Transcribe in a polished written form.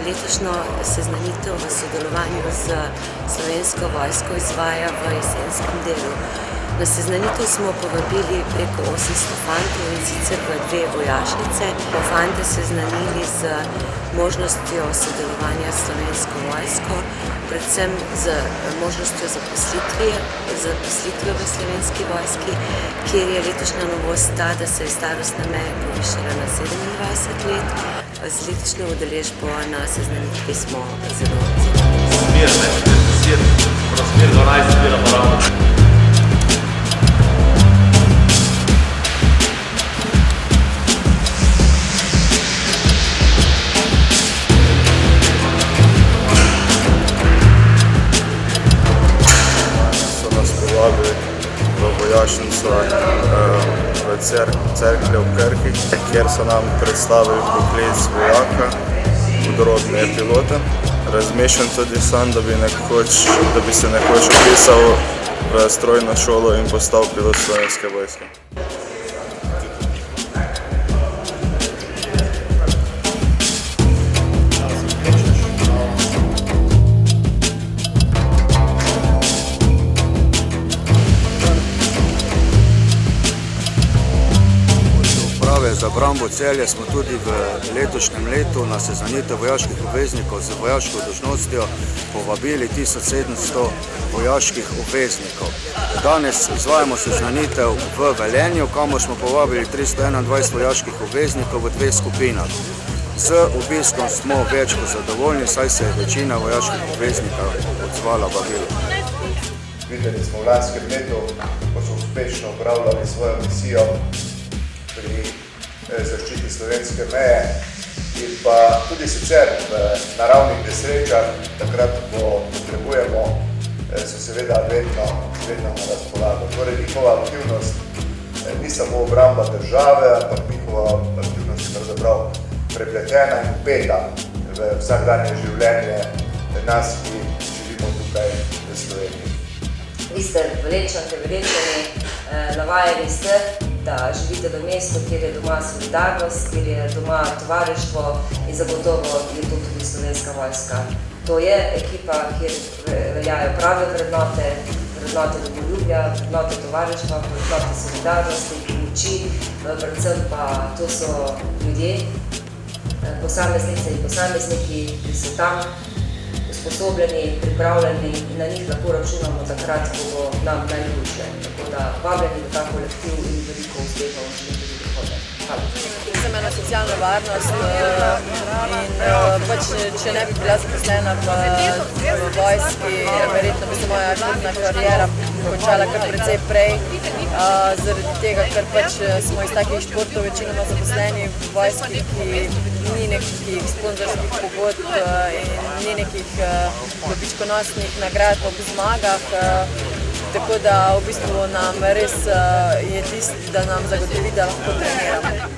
letošnjo seznanitev v sodelovanju z Slovensko vojsko izvaja v jesenskem delu. Na seznanitev smo povabili preko 800 fantov, in sicer v 2 vojašnice. Fante seznanili z možnostjo sodelovanja s Slovensko vojsko, predvsem z možnostjo zaposlitve v Slovenski vojski, kjer je letošnja novost ta, da se je starostna meja povišala na 27 let. Z letošnjo udeležbo na seznanitvi smo zelo zadovoljni. V vojašnico v Cerklje v Krki, kjer so nam predstavili poklic vojaka, podrobneje pilota. Razmišljam tudi sam, da bi se nekoč vpisal v strojno šolo in postal pilot Slovenske vojske. Za Brambo Celje smo tudi v letošnjem letu na seznanitev vojaških obveznikov z vojaško dolžnostjo povabili 1700 vojaških obveznikov. Danes izvajamo seznanitev v Velenju, kamor smo povabili 321 vojaških obveznikov v 2 skupinah. Z obiskom smo več kot zadovoljni, saj se je večina vojaških obveznikov odzvala vabilu. Videli smo v lanskem letu, ko so uspešno opravljali svojo misijo pri zaščiti slovenske meje in pa tudi sicer v naravnih nesrečah, takrat, ko potrebujemo, so seveda vedno na razpolago. Torej, njihova aktivnost ni samo obramba države, ampak njihova aktivnost je pravzaprav prepletena in vpeta v vsakdanje življenje nas, ki živimo tukaj v Sloveniji. Vi ste Velenčani, navajeni ste, da živite v mestu, kjer je doma solidarnost, kjer je doma tovarištvo in zagotovo je to tudi Slovenska vojska. To je ekipa, kjer veljajo prave vrednote domoljubja, vrednote tovarištva, vrednote solidarnosti, pomoči, predvsem pa to so ljudje, posameznice in posamezniki, ki so tam usposobljeni, pripravljeni in na njih lahko računamo takrat, ko bo nam najljubše. Tako da vabljeni v ta kolektiv in veliko uspehov želim tudi prihodnje. Hvala. Sem ena socialna varnost in če ne bi bila zaposlena v vojski, verjetno bi se moja aktivna kariera končala kar precej prej, zaradi tega, ker smo iz takih športov večinoma zaposleni v vojski, ki ni nekih sponzorskih pogodb in ni nekih dobičkonosnih nagrad ob zmagah, tako da v bistvu nam res je tisto, da nam zagotovi, da lahko treniramo.